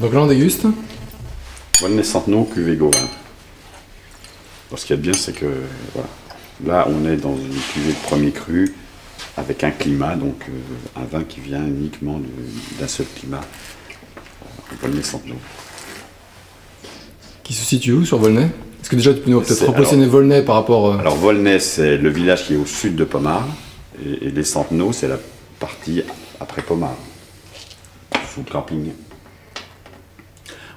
Donc là on déguste. Volnay Centenot, cuvée Gauvin. Alors, ce qu'il y a de bien, c'est que voilà, là on est dans une cuvée de premier cru avec un climat, donc un vin qui vient uniquement d'un seul climat, Volnay Centenot. Qui se situe où sur Volnay? Est-ce que déjà tu peux nous peut-être repositionner Volnay par rapport... Alors Volnay, c'est le village qui est au sud de Pommard, et les Centenots, c'est la partie après Pommard, sous le camping.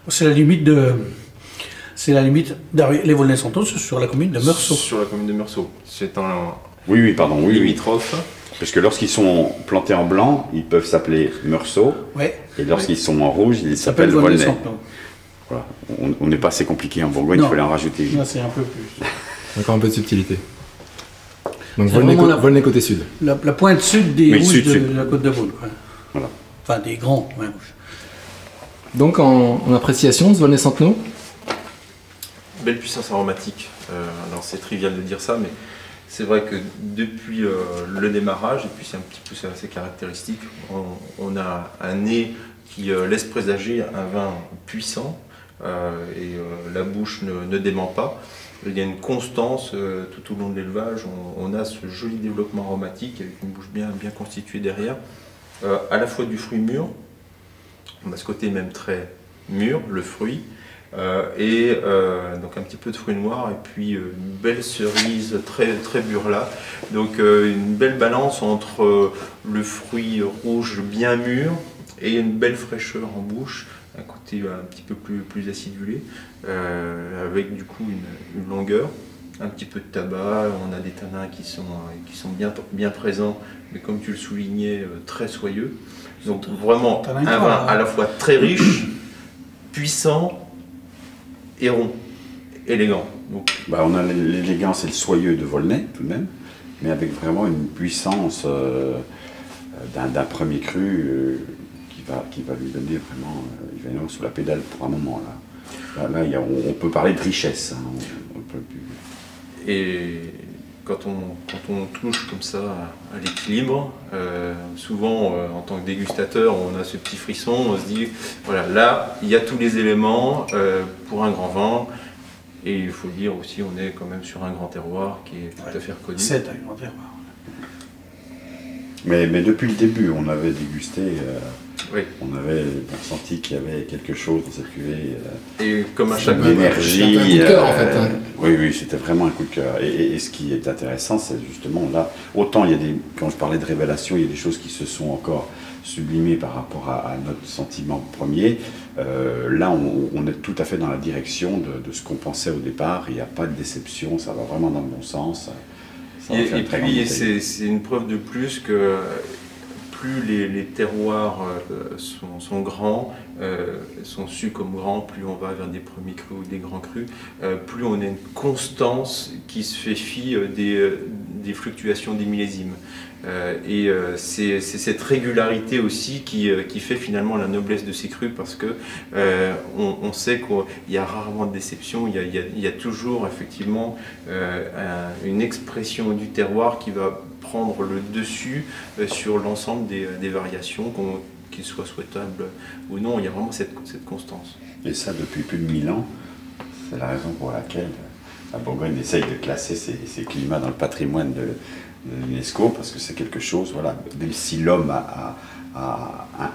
C'est la limite de... C'est la limite... Les Volnay-Centenot, c'est sur la commune de Meursault. Sur la commune de Meursault. C'est un Oui, pardon, oui. limitrophe. Parce que lorsqu'ils sont plantés en blanc, ils peuvent s'appeler Meursault, Ouais. et lorsqu'ils sont en rouge, ils s'appellent Volnay. Voilà. On n'est pas assez compliqué en Bourgogne, il fallait en rajouter une. Là, c'est un peu plus. Encore un peu de subtilité. Donc Volnay côté sud. La pointe sud des rouges sud. de la côte de Beaune. Voilà. Enfin, des grands vins rouges. Donc en appréciation, ce Volnay Centenot? Belle puissance aromatique. Alors c'est trivial de dire ça, mais c'est vrai que depuis le démarrage, et puis c'est un petit peu assez caractéristique, on a un nez qui laisse présager un vin puissant, et la bouche ne dément pas. Il y a une constance tout au long de l'élevage, on a ce joli développement aromatique avec une bouche bien constituée derrière, à la fois du fruit mûr, on a ce côté même très mûr, le fruit, donc un petit peu de fruits noirs et puis une belle cerise très burla, donc une belle balance entre le fruit rouge bien mûr et une belle fraîcheur en bouche, un côté un petit peu plus acidulé, avec du coup une longueur, un petit peu de tabac, on a des tanins qui sont bien présents, mais comme tu le soulignais, très soyeux. Donc vraiment un vin à la fois très riche, puissant et rond, élégant. Donc, On a l'élégance et le soyeux de Volnay tout de même, mais avec vraiment une puissance d'un premier cru qui va lui donner vraiment, il va y avoir sous la pédale pour un moment là. Là on peut parler de richesse. Hein, on peut plus... Et quand on touche comme ça à l'équilibre, souvent en tant que dégustateur, on a ce petit frisson, on se dit, voilà, là, il y a tous les éléments pour un grand vin. Et il faut dire aussi, on est quand même sur un grand terroir qui est tout à fait reconnu. C'est un grand terroir. Mais depuis le début, on avait dégusté, Oui. on avait senti qu'il y avait quelque chose dans cette cuvée. Et comme à chaque énergie. C'était un coup de cœur en fait. Hein. Oui, c'était vraiment un coup de cœur. Et ce qui est intéressant, c'est justement là, autant il y a quand je parlais de révélation, il y a des choses qui se sont encore sublimées par rapport à notre sentiment premier. Là, on est tout à fait dans la direction de ce qu'on pensait au départ. Il n'y a pas de déception, ça va vraiment dans le bon sens. Et puis c'est une preuve de plus que plus les terroirs sont grands, sont sus comme grands, plus on va vers des premiers crus ou des grands crus, plus on a une constance qui se fait fi des fluctuations des millésimes. Et c'est cette régularité aussi qui fait finalement la noblesse de ces crus, parce que on sait qu'il y a rarement de déception, il y a toujours effectivement une expression du terroir qui va prendre le dessus sur l'ensemble des variations, qu'il soit souhaitable ou non. Il y a vraiment cette constance. Et ça depuis plus de 1000 ans, c'est la raison pour laquelle la Bourgogne essaye de classer ces climats dans le patrimoine de l'UNESCO, parce que c'est quelque chose, voilà, même si l'homme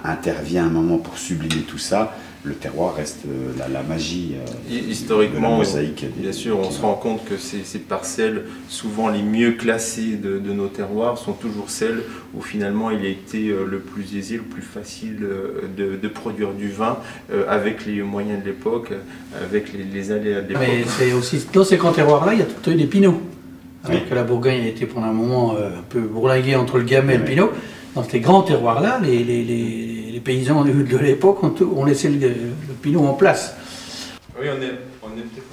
intervient un moment pour sublimer tout ça, le terroir reste la magie historiquement, de la mosaïque. Bien sûr, on se rend compte que ces parcelles, souvent les mieux classées de nos terroirs, sont toujours celles où finalement il a été le plus aisé, le plus facile de produire du vin, avec les moyens de l'époque, avec les aléas de l'époque. Mais c'est aussi, dans ces grands terroirs-là, il y a tout eu des pinots. Oui. Alors que la Bourgogne a été pendant un moment un peu bourlinguée entre le Gamay et le Pinot. Dans ces grands terroirs-là, les paysans de l'époque ont laissé le Pinot en place. Oui, on est peut-être